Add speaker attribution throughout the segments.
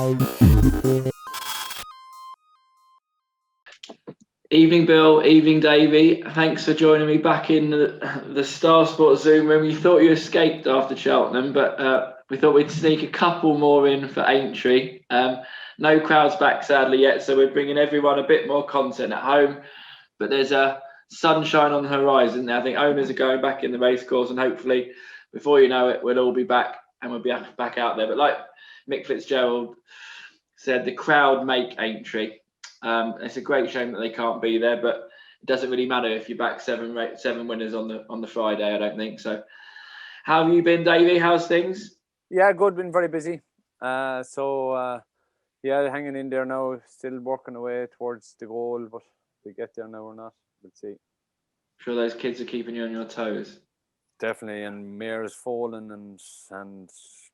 Speaker 1: Evening, Bill. Evening, Davy. Thanks for joining me back in the Star Sports Zoom room. You thought you escaped after Cheltenham, but we thought we'd sneak a couple more in for Aintree. No crowds back, sadly, yet, so we're bringing everyone a bit more content at home. But there's a sunshine on the horizon. I think owners are going back in the racecourse, and hopefully, before you know it, we'll all be back and we'll be back out there. But like Mick Fitzgerald said, the crowd make Aintree. It's a great shame that they can't be there, but it doesn't really matter if you're back seven winners on the Friday. I don't think so. How have you been, Davey? How's things?
Speaker 2: Yeah, good. Been very busy. Yeah, hanging in there now. Still working away towards the goal, but if we get there now or not, we'll see.
Speaker 1: I'm sure those kids are keeping you on your toes.
Speaker 2: Definitely, and mares falling and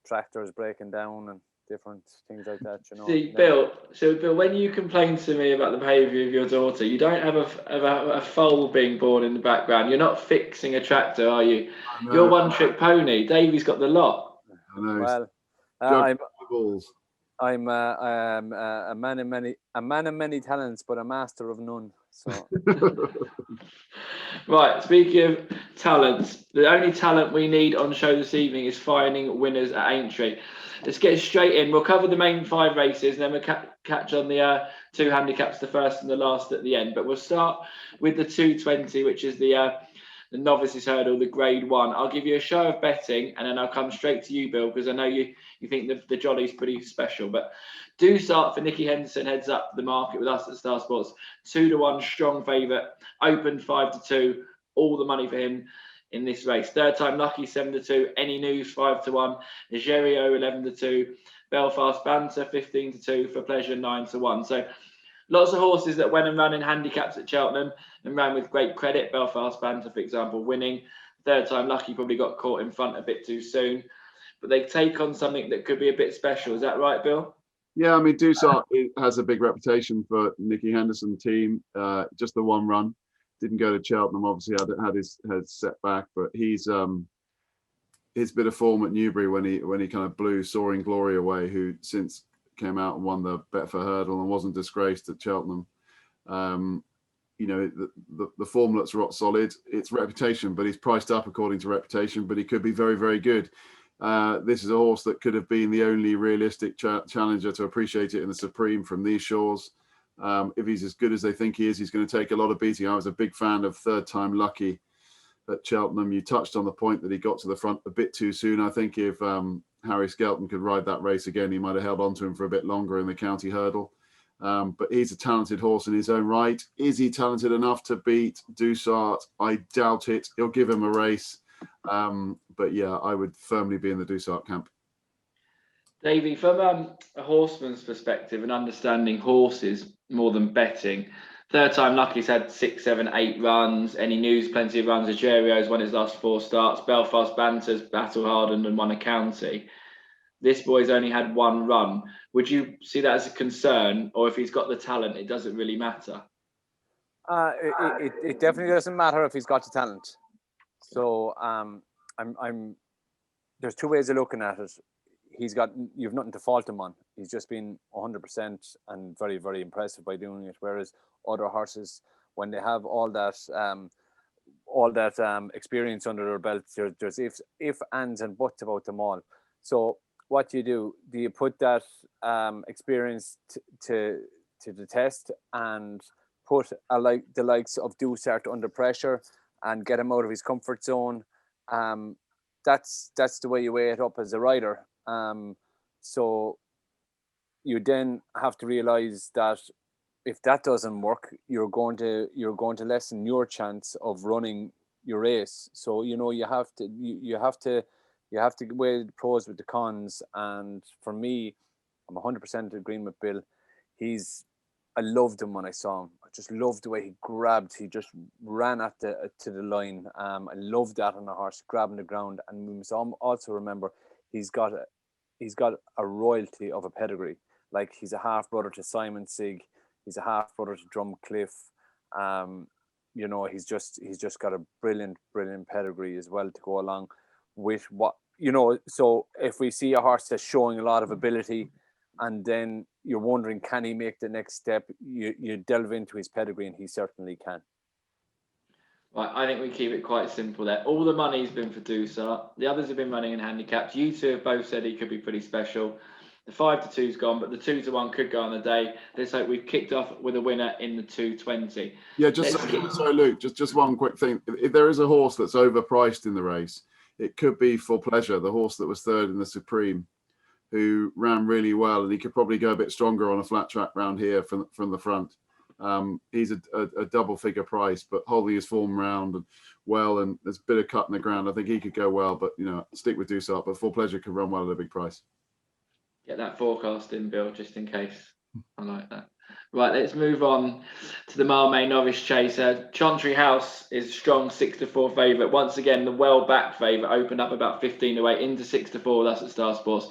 Speaker 2: tractors breaking down and different things like that.
Speaker 1: See, Bill. So, Bill, when you complain to me about the behaviour of your daughter, you don't have a foal being born in the background. You're not fixing a tractor, are you? You're one-trick pony. Davey's got the lot.
Speaker 3: I know.
Speaker 2: Well, I'm a man of many talents, but a master of none. So.
Speaker 1: Right, speaking of talents, the only talent we need on show this evening is finding winners at Aintree. Let's get straight in. We'll cover the main 5 races, and then we'll catch on the 2 handicaps, the first and the last at the end. But we'll start with the 220, which is the Novices Hurdle, the Grade 1. I'll give you a show of betting, and then I'll come straight to you, Bill, because I know you think the jolly's pretty special. But do start for Nicky Henderson, heads up the market with us at Star Sports. 2-1, strong favourite. Opened 5-2. All the money for him in this race. Third time lucky, 7-2. Any News 5-1. Nigerio 11-2. Belfast Banter 15-2. For Pleasure 9-1. So lots of horses that went and ran in handicaps at Cheltenham and ran with great credit. Belfast Banter, for example, winning. Third time lucky, probably got caught in front a bit too soon. But they take on something that could be a bit special. Is that right, Bill?
Speaker 3: Yeah, I mean, Dusart has a big reputation for Nicky Henderson team. Just the one run. Didn't go to Cheltenham, obviously had his setback, but he's his bit of form at Newbury when he kind of blew Soaring Glory away, who since came out and won the Betfair Hurdle and wasn't disgraced at Cheltenham. The form looks rock solid. It's reputation, but he's priced up according to reputation, but he could be very, very good. This is a horse that could have been the only realistic challenger to appreciate it in the Supreme from these shores. If he's as good as they think he is, he's going to take a lot of beating. I was a big fan of Third Time Lucky at Cheltenham. You touched on the point that he got to the front a bit too soon. I think if Harry Skelton could ride that race again, he might have held on to him for a bit longer in the County Hurdle. But he's a talented horse in his own right. Is he talented enough to beat Dusart? I doubt it. He'll give him a race. But yeah, I would firmly be in the Dusart camp.
Speaker 1: Davey, from a horseman's perspective and understanding horses more than betting, Third Time Lucky's had 6, 7, 8 runs. Any News, plenty of runs. Agerio's won his last 4 starts. Belfast Banter's battle hardened and won a county. This boy's only had 1 run. Would you see that as a concern, or if he's got the talent, it doesn't really matter?
Speaker 2: It definitely doesn't matter if he's got the talent. So there's 2 ways of looking at it. You've nothing to fault him on. He's just been 100% and very, very impressive by doing it. Whereas other horses, when they have all that experience under their belt, there's if, ands, and buts about them all. So what do you put that experience to the test and put the likes of Dusart under pressure and get him out of his comfort zone? That's the way you weigh it up as a rider. So you then have to realize that if that doesn't work, you're going to lessen your chance of running your race. So you have to weigh the pros with the cons. And for me, I'm 100% agreeing with Bill. I loved him when I saw him. I just loved the way he grabbed. He just ran to the line. I loved that on a horse, grabbing the ground. And we must also remember he's got a royalty of a pedigree. Like, he's a half brother to Simon Sigg. He's a half brother to Drumcliff. He's just got a brilliant pedigree as well to go along with what. So if we see a horse that's showing a lot of ability, and then you're wondering, can he make the next step? You delve into his pedigree, and he certainly can.
Speaker 1: Right, I think we keep it quite simple there. All the money's been for Dusar. The others have been running in handicaps. You two have both said he could be pretty special. The 5-2's gone, but the 2-1 could go on the day. Let's hope we've kicked off with a winner in the 220.
Speaker 3: Yeah, sorry, Luke. Just one quick thing. If there is a horse that's overpriced in the race, it could be For Pleasure, the horse that was third in the Supreme, who ran really well, and he could probably go a bit stronger on a flat track round here from the front. He's a double figure price, but holding his form round and well, and there's a bit of cut in the ground. I think he could go well, but stick with Dusart. But For Pleasure could run well at a big price.
Speaker 1: Get that forecast in, Bill, just in case. I like that. Right, let's move on to the Marmain Novice Chase. Chantry House is strong 6-4 favourite. Once again, the well-backed favourite opened up about 15-8 into 6-4. That's at Star Sports.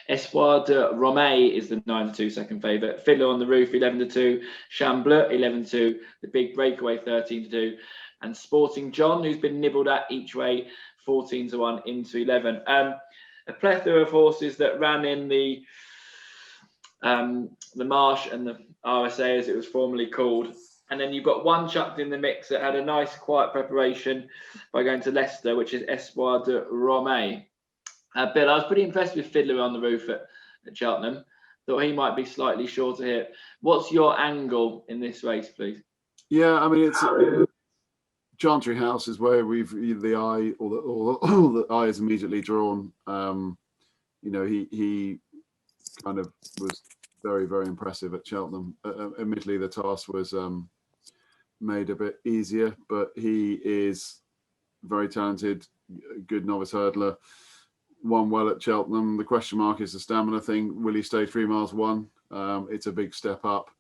Speaker 1: Espoir de Romay is the 9-2 second favourite. Fiddler on the Roof 11-2. Chambleu 11-2. The Big Breakaway 13-2. And Sporting John, who's been nibbled at each way 14-1 into 11. A plethora of horses that ran in the Marsh and the RSA, as it was formerly called. And then you've got one chucked in the mix that had a nice quiet preparation by going to Leicester, which is Espoir de Romay. Bill, I was pretty impressed with Fiddler on the Roof at Cheltenham. Thought he might be slightly shorter here. What's your angle in this race, please?
Speaker 3: Yeah, I mean, it's Chantry House is where the eye is immediately drawn. He kind of was very, very impressive at Cheltenham. Admittedly, the task was made a bit easier, but he is very talented, good novice hurdler. Won well at Cheltenham. The question mark is the stamina thing. Will he stay 3 miles 1? It's a big step up.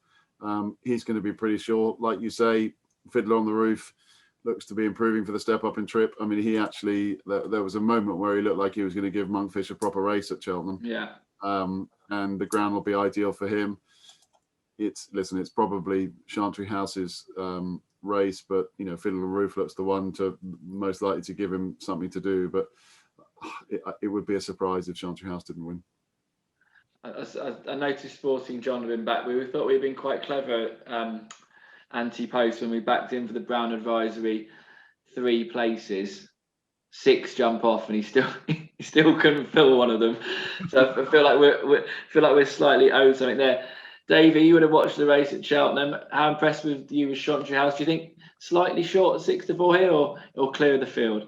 Speaker 3: He's going to be pretty short. Like you say, Fiddler on the Roof looks to be improving for the step up in trip. I mean, he actually, there was a moment where he looked like he was going to give Monkfish a proper race at Cheltenham.
Speaker 1: Yeah.
Speaker 3: And the ground will be ideal for him. It's probably Chantry House's race, but Fiddler on the Roof looks the one to most likely to give him something to do. But it would be a surprise if Chantry House didn't win.
Speaker 1: I noticed Sporting John had been back. We thought we'd been quite clever anti-post when we backed in for the Brown Advisory 3 places, 6 jump off, and he still couldn't fill one of them. So I feel like we're slightly owed something there. Davey, you would have watched the race at Cheltenham. How impressed with you with Chantry House? Do you think slightly short at 6-4 here, or clear of the field?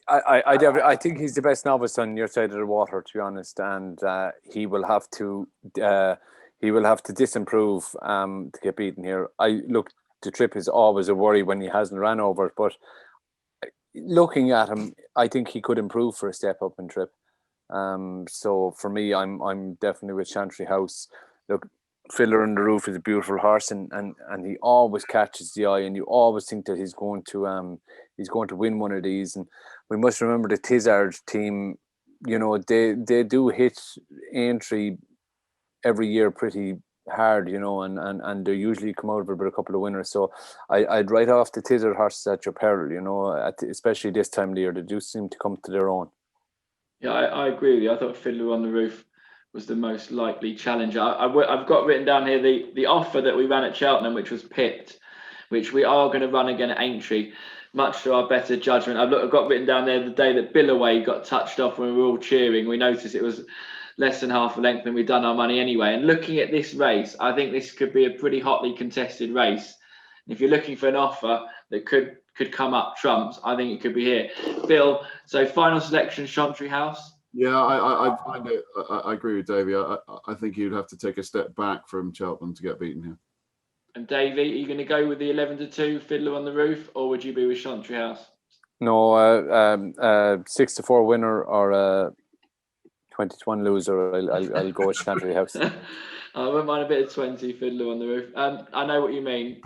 Speaker 2: I think he's the best novice on your side of the water, to be honest, and he will have to disimprove to get beaten here. The trip is always a worry when he hasn't ran over, but looking at him, I think he could improve for a step up in trip. So for me, I'm definitely with Chantry House. Look, Fiddler on the Roof is a beautiful horse, and he always catches the eye, and you always think that he's going to win one of these. And we must remember the Tizard team, they do hit Aintree every year pretty hard, and they usually come out of it with a couple of winners. So I'd write off the Tizard horses at your peril, especially this time of the year. They do seem to come to their own.
Speaker 1: Yeah, I agree with you. I thought Fiddler on the Roof was the most likely challenger. I've got written down here the offer that we ran at Cheltenham, which was pipped, which we are going to run again at Aintree, much to our better judgment. I've got written down there the day that Billaway got touched off when we were all cheering. We noticed it was less than half a length and we'd done our money anyway. And looking at this race, I think this could be a pretty hotly contested race. If you're looking for an offer that could come up trumps, I think it could be here. Bill, so final selection, Chantry House?
Speaker 3: Yeah, I agree with Davey. I think he would have to take a step back from Cheltenham to get beaten here.
Speaker 1: And Davey, are you going to go with the 11-2 Fiddler on the Roof, or would you be with Chantry House?
Speaker 2: No, 6-4 winner or 20-1 loser. I'll go with Chantry House.
Speaker 1: I wouldn't mind a bit of 20 Fiddler on the Roof. I know what you mean.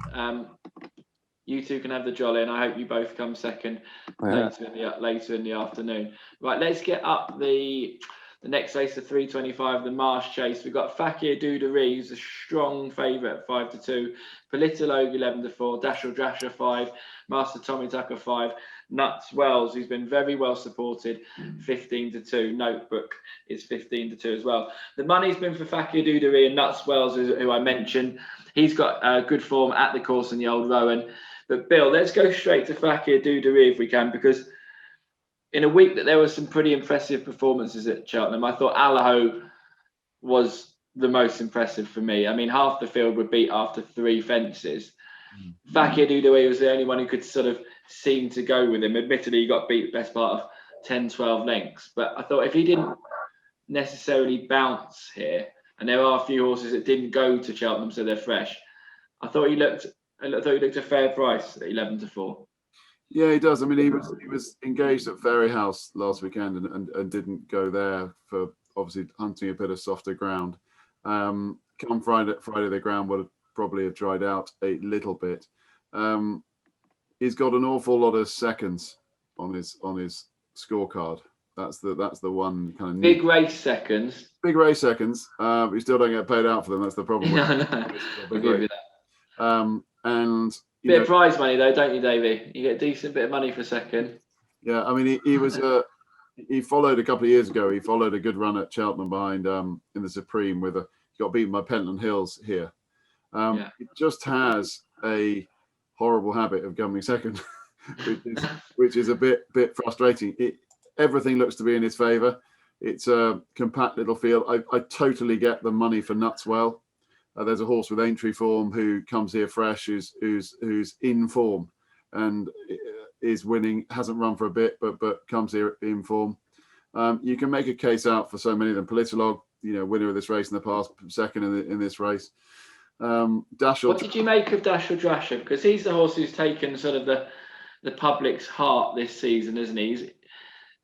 Speaker 1: You two can have the jolly, and I hope you both come second later in the afternoon. Right, let's get up the next race, the 325, the Marsh Chase. We've got Fakir Duderee, who's a strong favourite at 5-2. Politologue 11-4. Dashel Drasher 5. Master Tommy Tucker 5. Nuts Wells, who's been very well supported, 15-2. Notebook is 15-2 as well. The money's been for Fakir Doudary and Nuts Wells, who I mentioned. He's got good form at the course in the Old Rowan. But Bill, let's go straight to Fakir Doudary if we can, because in a week that there were some pretty impressive performances at Cheltenham, I thought Allaho was the most impressive for me. I mean, half the field were beat after 3 fences. Fakir Doudary was the only one who could sort of seem to go with him. Admittedly, he got beat the best part of 10, 12 lengths. But I thought if he didn't necessarily bounce here, and there are a few horses that didn't go to Cheltenham, so they're fresh, I thought he looked a fair price at 11-4.
Speaker 3: Yeah, he does. I mean, he was engaged at Fairyhouse last weekend and didn't go there for obviously hunting a bit of softer ground. Come Friday, the ground would probably have dried out a little bit. He's got an awful lot of seconds on his scorecard. That's the one kind of
Speaker 1: big race seconds.
Speaker 3: Big race seconds. You still don't get paid out for them. That's the problem.
Speaker 1: No. I'll give you that.
Speaker 3: And
Speaker 1: bit of prize money though, don't you, Davey? You get a decent bit of money for a second.
Speaker 3: Yeah, I mean, he was he followed a couple of years ago. He followed a good run at Cheltenham behind in the Supreme he got beaten by Pentland Hills here. He just has a horrible habit of coming second, which is a bit frustrating. Everything looks to be in his favour. It's a compact little field. I totally get the money for Nutswell. There's a horse with Aintree form who comes here fresh, who's in form and is winning. Hasn't run for a bit, but comes here in form. You can make a case out for so many of them. Politolog, winner of this race in the past, second in this race.
Speaker 1: What did you make of Dashel Drasher? Because he's the horse who's taken sort of the public's heart this season, isn't he?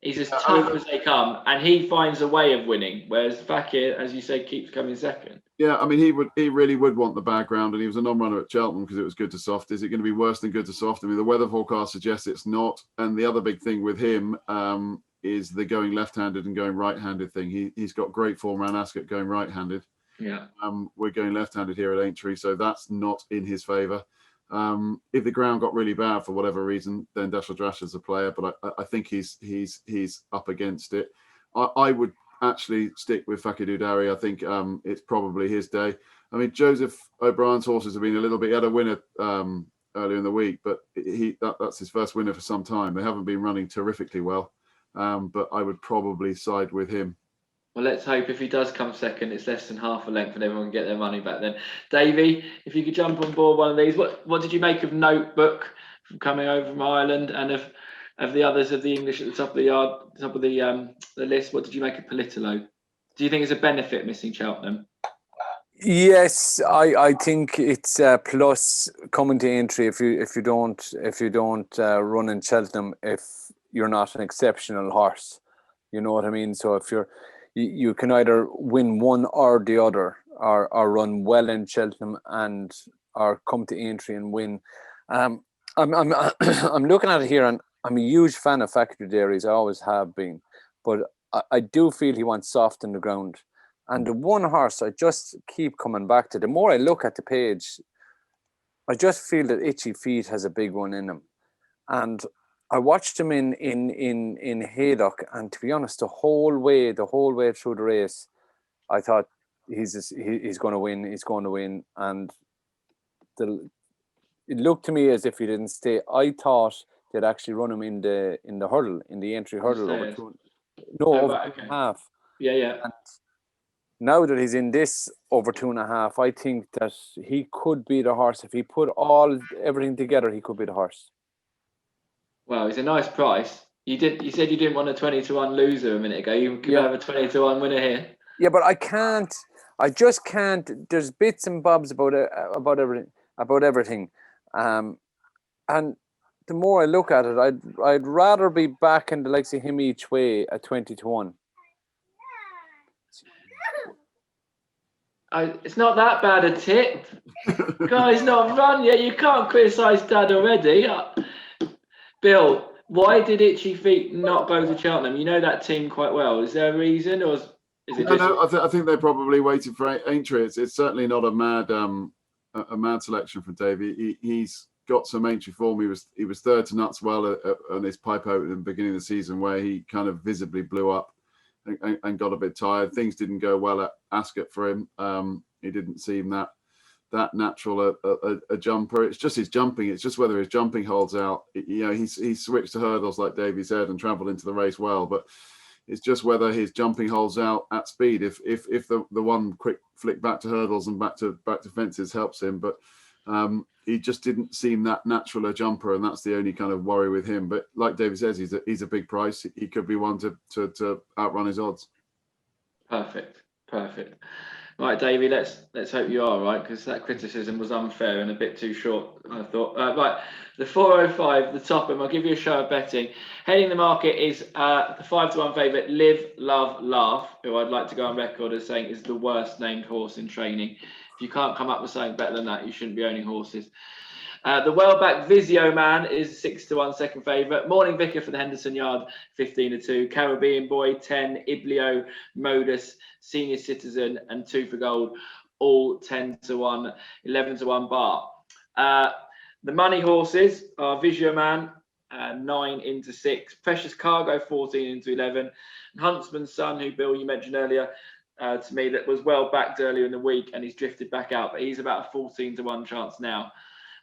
Speaker 1: He's as tough as they come, and he finds a way of winning. Whereas Fakir, as you say, keeps coming second.
Speaker 3: Yeah, I mean, he really would want the background, and he was a non-runner at Cheltenham because it was good to soft. Is it going to be worse than good to soft? I mean, the weather forecast suggests it's not. And the other big thing with him is the going left-handed and going right-handed thing. He's got great form around Ascot going right-handed.
Speaker 1: Yeah.
Speaker 3: We're going left-handed here at Aintree, so that's not in his favour. If the ground got really bad for whatever reason, then Dashel Drasher's a player, but I think he's up against it. I would actually stick with Fakir Doudary. I think it's probably his day. I mean, Joseph O'Brien's horses have been a little bit. He had a winner earlier in the week, but that's his first winner for some time. They haven't been running terrifically well, but I would probably side with him.
Speaker 1: Well, let's hope if he does come second, it's less than half a length and everyone can get their money back then. Davey, if you could jump on board one of these, what did you make of Notebook from coming over from Ireland, and of the others of the English at the top of the yard, top of the list? What did you make of Politolo? Do you think it's a benefit missing Cheltenham?
Speaker 2: Yes, I think it's a plus coming to Aintree if you don't run in Cheltenham if you're not an exceptional horse. You know what I mean? So if you can either win one or the other, or run well in Cheltenham or come to Aintree and win. I'm looking at it here, and I'm a huge fan of Fakir Doudary. I always have been, but I do feel he wants soft in the ground. And the one horse I just keep coming back to, the more I look at the page, I just feel that Itchy Feet has a big one in him. And I watched him in Haydock, and to be honest, the whole way through the race, I thought he's going to win. He's going to win, and it looked to me as if he didn't stay. I thought they'd actually run him in the hurdle, in the Aintree hurdle over 2.5.
Speaker 1: Yeah.
Speaker 2: And now that he's in this over 2.5, I think that he could be the horse. If he put everything together, he could be the horse.
Speaker 1: Well, it's a nice price. You said you didn't want a 20-1 loser a minute ago. You could have a 20-1 winner here.
Speaker 2: Yeah, but I can't. I just can't. There's bits and bobs about everything, and the more I look at it, I'd rather be back in the likes of him each way at 20-1.
Speaker 1: It's not that bad a tip. Guy's not run yet. You can't criticise Dad already. Bill, why did Itchy Feet not go to Cheltenham? You know that team quite well. Is there a reason, or is it just...
Speaker 3: No, I think they probably waited for Aintree. It's certainly not a mad selection from Davey. He's got some Aintree form. He was third to Nutswell on his pipe open at the beginning of the season, where he kind of visibly blew up and got a bit tired. Things didn't go well at Ascot for him. He didn't seem that natural a jumper. It's just his jumping. It's just whether his jumping holds out. He's switched to hurdles, like Davy said, and travelled into the race well, but it's just whether his jumping holds out at speed. If the one quick flick back to hurdles and back to fences helps him, but he just didn't seem that natural a jumper, and that's the only kind of worry with him. But like David says, he's a big price. He could be one to outrun his odds.
Speaker 1: Perfect. Right, Davey, let's hope you are right, because that criticism was unfair and a bit too short, I thought. Right, the 405, the top end, I'll give you a show of betting. Heading the market is the 5-1 favourite, Live, Love, Laugh, who I'd like to go on record as saying is the worst named horse in training. If you can't come up with something better than that, you shouldn't be owning horses. The well-backed Vizio Man is 6-1 second favourite. Morning Vicar for the Henderson Yard, 15-2. Caribbean Boy, 10. Iblio, Modus, Senior Citizen, and 2 for Gold, all 10-1, 11-1 bar. The money horses are Vizio Man, 9-6. Precious Cargo, 14-11. And Huntsman's Son, who Bill you mentioned earlier to me, that was well backed earlier in the week, and he's drifted back out, but he's about a 14-1 chance now.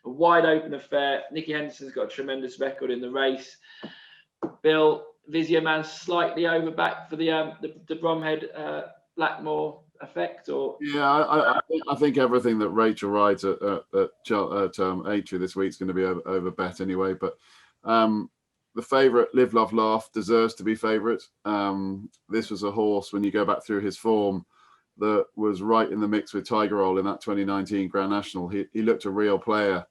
Speaker 1: A wide open affair. Nicky Henderson's got a tremendous record in the race. Bill, Vizio Man slightly overbacked for the Bromhead Blackmore effect, or
Speaker 3: yeah, I think everything that Rachel rides at Aintree this week is going to be over bet anyway. But the favourite, Live, Love, Laugh, deserves to be favourite. This was a horse, when you go back through his form, that was right in the mix with Tiger Roll in that 2019 Grand National. He looked a real player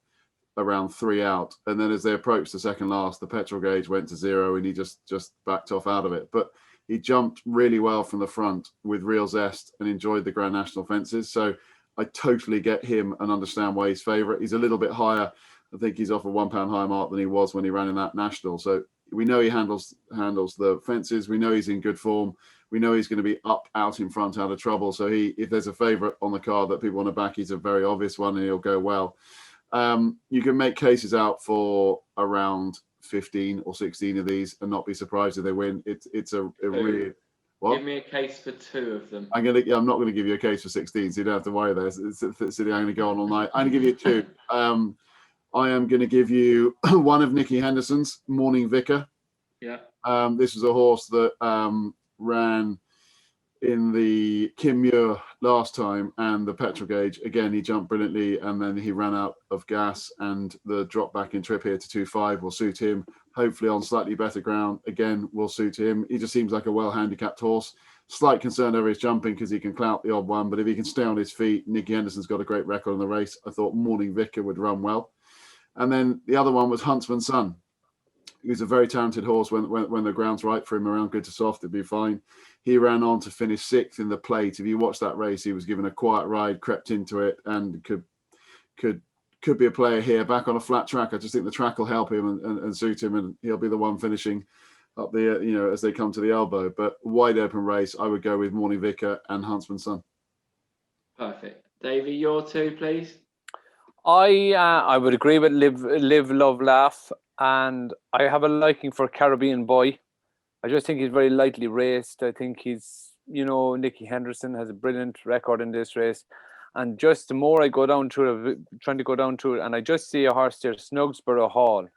Speaker 3: around 3 out, and then as they approached the second last, the petrol gauge went to 0 and he just backed off out of it. But he jumped really well from the front with real zest and enjoyed the Grand National fences. So I totally get him and understand why he's favourite. He's a little bit higher. I think he's off a £1 higher mark than he was when he ran in that national. So we know he handles the fences. We know he's in good form. We know he's going to be up, out in front, out of trouble. So if there's a favourite on the card that people want to back, he's a very obvious one and he'll go well. You can make cases out for around 15 or 16 of these and not be surprised if they win. It's a really... What?
Speaker 1: Give me a case for 2 of them.
Speaker 3: I'm not going to give you a case for 16, so you don't have to worry there. I'm going to go on all night. I'm going to give you 2. I am going to give you one of Nicky Henderson's, Morning Vicar.
Speaker 1: Yeah.
Speaker 3: This was a horse that ran in the Kim Muir last time, and the petrol gauge again, he jumped brilliantly, and then he ran out of gas, and the drop back in trip here to 2.5 will suit him. Hopefully on slightly better ground again will suit him. He just seems like a well handicapped horse. Slight concern over his jumping because he can clout the odd one, but if he can stay on his feet, Nicky Henderson's got a great record in the race. I thought Morning Vicar would run well. And then the other one was Huntsman's Son. He's a very talented horse. When the ground's right for him around good to soft, it'd be fine. He ran on to finish 6th in the plate. If you watch that race, he was given a quiet ride, crept into it, and could be a player here. Back on a flat track, I just think the track will help him and suit him, and he'll be the one finishing up the as they come to the elbow. But wide open race, I would go with Morning Vicar and Huntsman's Son.
Speaker 1: Perfect. Davey, your 2, please.
Speaker 2: I would agree with Live, Love, Laugh, and I have a liking for Caribbean Boy. I just think he's very lightly raced. I think he's, Nicky Henderson has a brilliant record in this race. And just the more I go down through it, trying to go down through it, and I just see a horse there, Snugsborough Hall,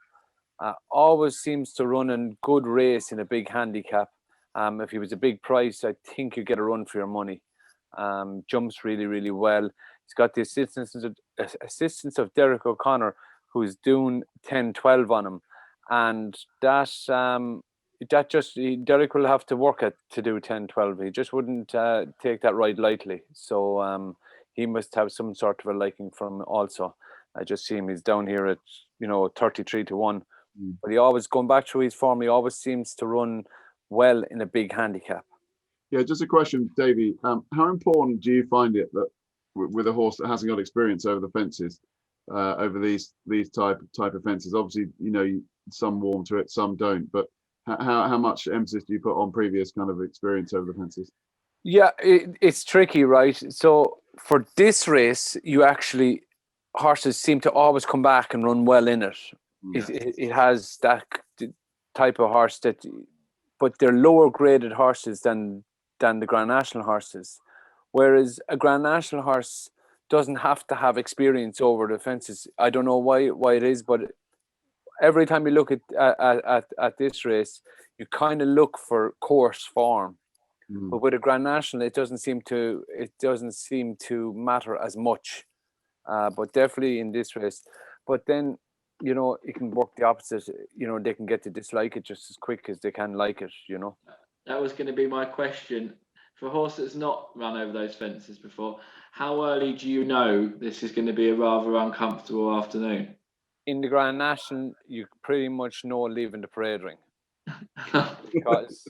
Speaker 2: always seems to run a good race in a big handicap. If he was a big price, I think you get a run for your money. Jumps really, really well. He's got the assistance of Derek O'Connor, who's doing 10-12 on him, and Derek will have to work at to do 10-12. He just wouldn't take that ride lightly. So he must have some sort of a liking from also. I just see him. He's down here at 33-1, but he always, going back through his form, he always seems to run well in a big handicap.
Speaker 3: Yeah, just a question, Davey. How important do you find it that with a horse that hasn't got experience over the fences, over these type of fences? Obviously, some warm to it, some don't. But how much emphasis do you put on previous kind of experience over the fences?
Speaker 2: Yeah, it's tricky, right? So for this race, you actually horses seem to always come back and run well in it. It has that type of horse but they're lower graded horses than the Grand National horses. Whereas a Grand National horse doesn't have to have experience over the fences. I don't know why it is, but every time you look at this race, you kind of look for course form. But with a Grand National, it doesn't seem to matter as much. But definitely in this race. But then, it can work the opposite. They can get to dislike it just as quick as they can like it,
Speaker 1: That was going to be my question. For a horse that's not run over those fences before, how early do you know this is going to be a rather uncomfortable afternoon?
Speaker 2: In the Grand National, you pretty much know leaving the parade ring. Because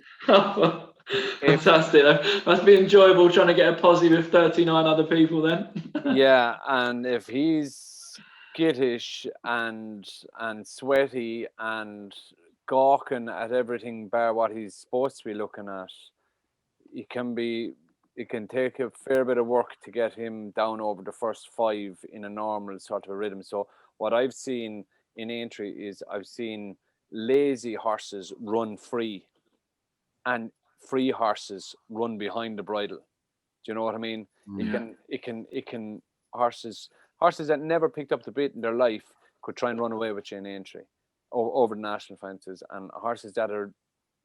Speaker 1: fantastic. That must be enjoyable trying to get a posse with 39 other people then.
Speaker 2: Yeah, and if he's skittish and sweaty and gawking at everything bar what he's supposed to be looking at, it can take a fair bit of work to get him down over the first 5 in a normal sort of rhythm. So what I've seen in Aintree is I've seen lazy horses run free and free horses run behind the bridle. Do you know what I mean? It can horses that never picked up the bit in their life could try and run away with you in Aintree over the national fences, and horses that are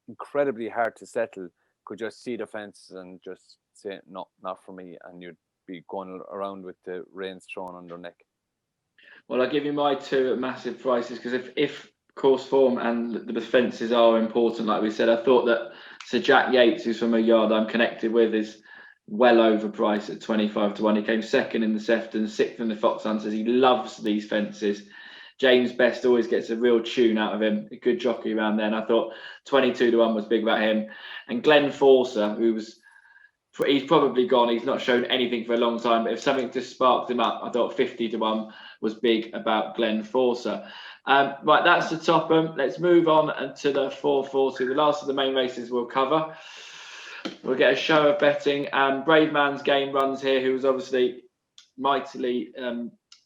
Speaker 2: incredibly hard to settle could just see the fences and just say, no, not for me, and you'd be going around with the reins thrown on their neck.
Speaker 1: Well, I'll give you my 2 at massive prices, because if course form and the fences are important, like we said, I thought that Sir Jack Yates, who's from a yard I'm connected with, is well overpriced at 25 to 1. He came 2nd in the Sefton, 6th in the Fox Hunters. He loves these fences. James Best always gets a real tune out of him. A good jockey around there. And I thought 22 to 1 was big about him. And Glenn Forcer, he's probably gone. He's not shown anything for a long time. But if something just sparked him up, I thought 50 to 1 was big about Glenn Forcer. Right, that's the top. Let's move on to the 440. The last of the main races we'll cover. We'll get a show of betting. Brave Man's Game runs here, who was obviously mightily,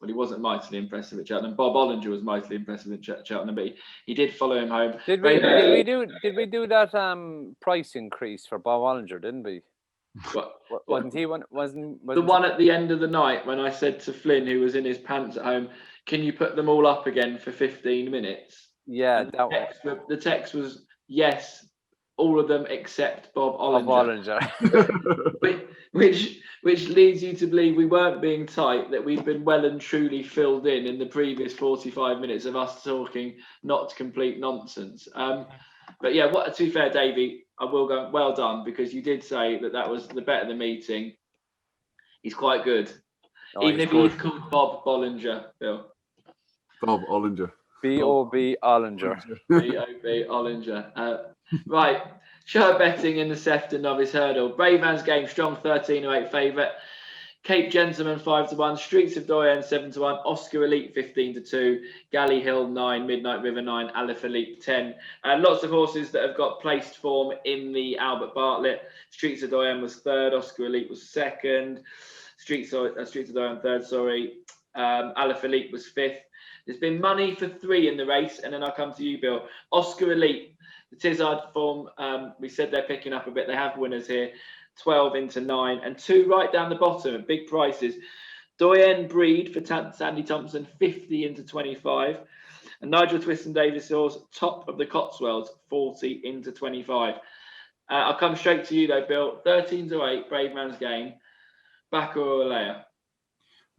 Speaker 1: he wasn't mightily impressive at Cheltenham. Bob Ollinger was mightily impressive at Cheltenham, but he did follow him home.
Speaker 2: Did we do that price increase for Bob Ollinger, didn't we? Wasn't he one? Wasn't
Speaker 1: the one at the end of the night when I said to Flynn, who was in his pants at home, can you put them all up again for 15 minutes?
Speaker 2: Yeah,
Speaker 1: the text was yes, all of them except Bob Ollinger. which leads you to believe we weren't being tight, that we've been well and truly filled in the previous 45 minutes of us talking not complete nonsense. But yeah, to be fair, Davy, I will go, well done, because you did say that was the bet of the meeting. He's quite good. Even if he's called Bob Bollinger, Bill.
Speaker 3: Bob Ollinger.
Speaker 2: B-O-B Ollinger.
Speaker 1: B-O-B Ollinger. Right. Show betting in the Sefton Novice Hurdle. Brave Man's Game, strong 13-8 favourite. Cape Gentleman 5 to 1. Streets of Doyen 7 to 1. Oscar Elite 15 to 2. Galley Hill 9. Midnight River 9. Alaphilippe 10. Lots of horses that have got placed form in the Albert Bartlett. Streets of Doyen was 3rd. Oscar Elite was 2nd. Streets of Doyen 3rd. Sorry. Alaphilippe was 5th. There's been money for 3 in the race, and then I'll come to you, Bill. Oscar Elite, the Tizard form, we said they're picking up a bit. They have winners here, 12 into 9, and 2 right down the bottom at big prices. Doyen Breed for Sandy Thompson, 50 into 25, and Nigel Twiston Davis Hills, top of the Cotswolds, 40 into 25. I'll come straight to you though, Bill. 13 to 8, Brave Man's Game, backer or a layer?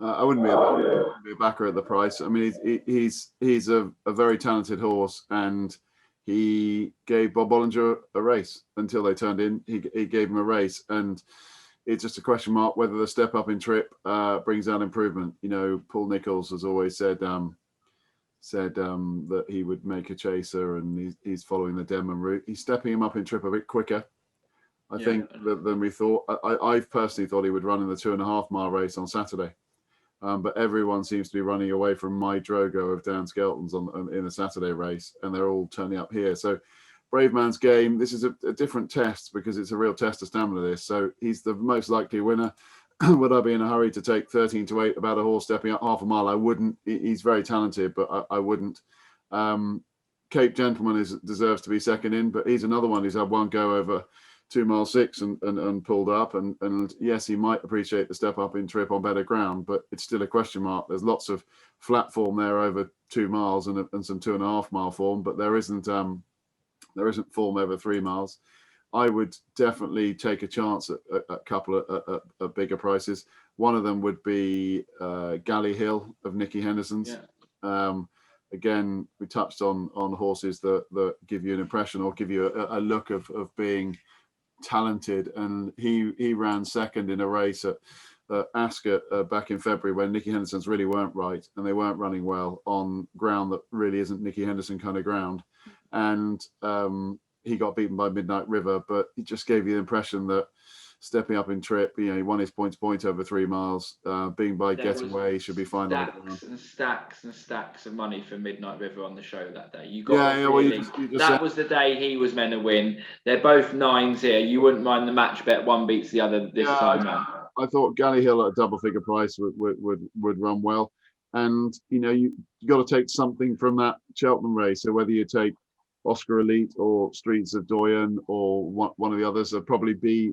Speaker 3: I wouldn't be a backer at the price. I mean, he's a very talented horse, and he gave Bob Ollinger a race until they turned in. He gave him a race, and it's just a question mark whether the step up in trip brings out improvement. You know, Paul Nicholls has always said that he would make a chaser, and he's following the Denman route. He's stepping him up in trip a bit quicker, I think, than we thought. I personally thought he would run in the 2.5 mile race on Saturday. But everyone seems to be running away from my Drogo of Dan Skelton's in the Saturday race, and they're all turning up here. So Brave Man's Game, this is a different test because it's a real test of stamina, this. So he's the most likely winner. would I be in a hurry to take 13 to 8 about a horse stepping up half a mile? I wouldn't. He's very talented, but I wouldn't. Cape Gentleman deserves to be second in, but he's another one who's had one go over 2 mile 6 and pulled up. And yes, he might appreciate the step up in trip on better ground, but it's still a question mark. There's lots of flat form there over 2 miles and some 2.5 mile form, but there isn't form over 3 miles. I would definitely take a chance at a couple of bigger prices. One of them would be Galley Hill of Nicky Henderson's. Yeah. Again, we touched on horses that give you an impression or give you a look of being talented, and he ran second in a race at Ascot back in February when Nicky Henderson's really weren't right, and they weren't running well on ground that really isn't Nicky Henderson kind of ground, and he got beaten by Midnight River, but it just gave you the impression that stepping up in trip, he won his point over 3 miles. Being by getting away, should be fine.
Speaker 1: Stacks and stacks of money for Midnight River on the show that day. You got that was the day he was meant to win. They're both 9s here. You wouldn't mind the match bet one beats the other this time round.
Speaker 3: I thought Galley Hill at a double figure price would run well, and you got to take something from that Cheltenham race. So whether you take Oscar Elite or Streets of Doyen or one of the others, would probably be,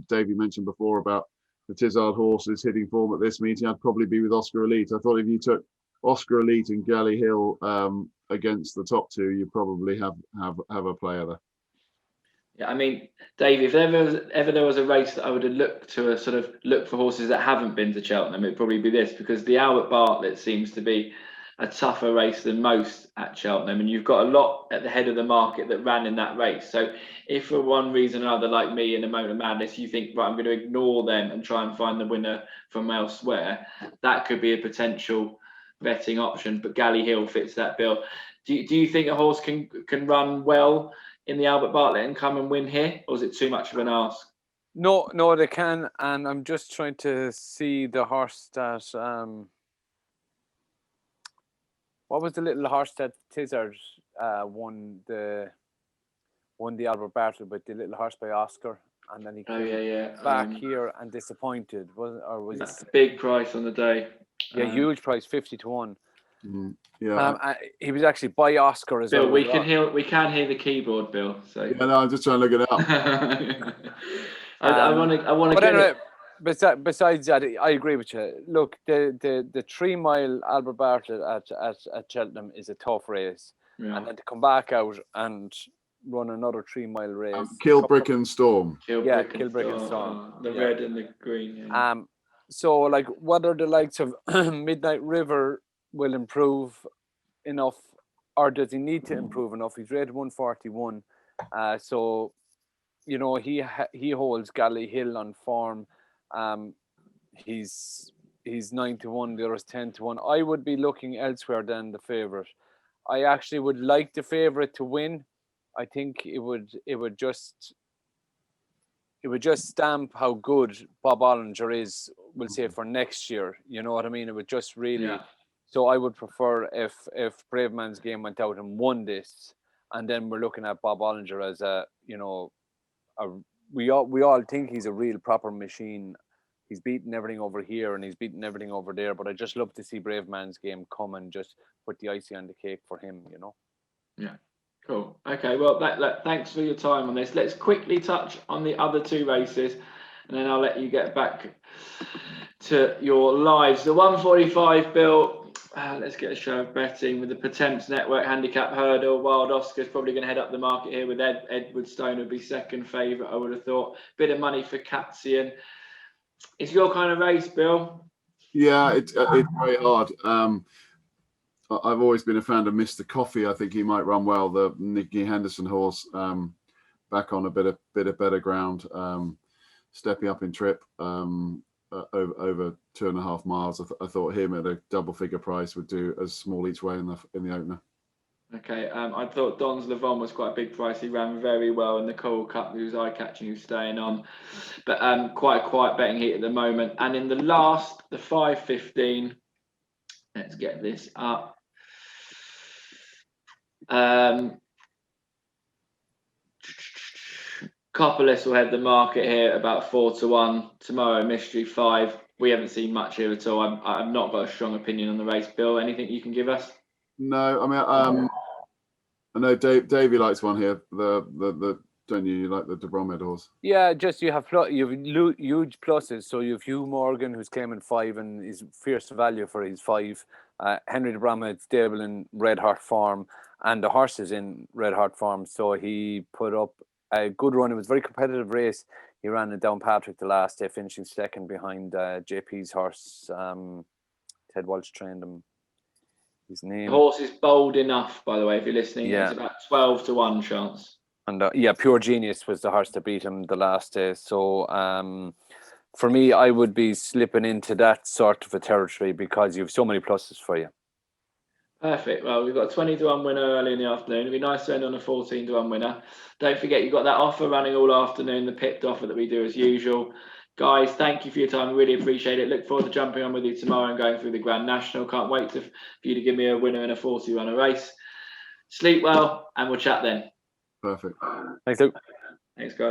Speaker 3: Davey mentioned before about the Tizard horses hitting form at this meeting, I'd probably be with Oscar Elite. I thought if you took Oscar Elite and Galley Hill against the top two, you probably have a player there.
Speaker 1: Yeah, I mean, Dave, if ever there was a race that I would have looked to look for horses that haven't been to Cheltenham, it'd probably be this, because the Albert Bartlett seems to be a tougher race than most at Cheltenham, and you've got a lot at the head of the market that ran in that race. So if for one reason or another, like me in a moment of madness, you think, right, I'm going to ignore them and try and find the winner from elsewhere, that could be a potential betting option. But Galley Hill fits that bill. Do you think a horse can run well in the Albert Bartlett and come and win here, or is it too much of an ask?
Speaker 2: No, they can, and I'm just trying to see the horse that what was the little horse that Tizard won the Albert Bartlett, but the little horse by Oscar, and then he came back here and disappointed, wasn't? Or was it
Speaker 1: big price on the day?
Speaker 2: Yeah, huge price, 50 to 1.
Speaker 3: Yeah,
Speaker 2: he was actually by Oscar as
Speaker 1: Bill,
Speaker 2: well.
Speaker 1: we can hear the keyboard, Bill. So
Speaker 3: yeah, no, I'm just trying to look it up.
Speaker 1: I want to.
Speaker 2: But anyway, besides that, I agree with you. Look, the 3 mile Albert Bartlett at Cheltenham is a tough race, and then to come back out and run another 3 mile race.
Speaker 3: Kilbrick and Storm.
Speaker 2: Kilbrick and Storm.
Speaker 1: The red and the green.
Speaker 2: Yeah. So like whether the likes of Midnight River will improve enough, or does he need to improve enough? He's rated 141, so he holds Galley Hill on form. He's 9 to 1, the other's 10 to 1. I would be looking elsewhere than the favourite. I actually would like the favourite to win. I think it would just stamp how good Bob Ollinger is, we'll say, for next year. You know what I mean? It would just really. Yeah. So I would prefer if Brave Man's Game went out and won this, and then we're looking at Bob Ollinger as we all think he's a real proper machine. He's beaten everything over here and he's beaten everything over there. But I just love to see Brave Man's Game come and just put the icing on the cake for him.
Speaker 1: Yeah. Cool. Okay. Well, thanks for your time on this. Let's quickly touch on the other 2 races, and then I'll let you get back to your lives. The 145, Bill. Let's get a show of betting with the Potemps Network Handicap Hurdle. Wild Oscar's probably going to head up the market here with Edward Stone would be second favourite, I would have thought. Bit of money for Catsian. It's your kind of race, Bill.
Speaker 3: Yeah, it's very hard. I've always been a fan of Mr. Coffee. I think he might run well. The Nicky Henderson horse, back on a bit of better ground, stepping up in trip, over 2.5 miles. I thought him at a double figure price would do as small each way in the opener.
Speaker 1: Okay, I thought Don's Levon was quite a big price. He ran very well in the Coral Cup. He was eye-catching, he was staying on. But quite a quiet betting heat at the moment. And in the 5:15, let's get this up. Copperless will head the market here about 4-1 tomorrow. Mystery 5. We haven't seen much here at all. I've not got a strong opinion on the race. Bill, anything you can give us?
Speaker 3: No, I mean, I know Davey likes one here. The don't you like the de Bromhead horse?
Speaker 2: Yeah, just you have huge pluses. So you have Hugh Morgan, who's claiming 5 and is fierce value for his 5. Henry de Bromhead stable in Red Heart form, and the horse is in Red Heart form. So he put up a good run. It was a very competitive race. He ran it down Patrick the last day, finishing second behind JP's horse. Ted Walsh trained him. His
Speaker 1: The
Speaker 2: name.
Speaker 1: horse is bold enough, by the way, if you're listening.
Speaker 2: Yeah.
Speaker 1: It's about 12-1 chance.
Speaker 2: And Pure Genius was the horse that beat him the last day. So for me, I would be slipping into that sort of a territory because you have so many pluses for you.
Speaker 1: Perfect. Well, we've got a 20-1 winner early in the afternoon. It'd be nice to end on a 14-1 winner. Don't forget, you've got that offer running all afternoon, the pipped offer that we do as usual. Guys, thank you for your time. Really appreciate it. Look forward to jumping on with you tomorrow and going through the Grand National. Can't wait for you to give me a winner in a 40-runner race. Sleep well, and we'll chat then.
Speaker 3: Perfect.
Speaker 2: Thanks, Luke.
Speaker 1: Thanks, guys.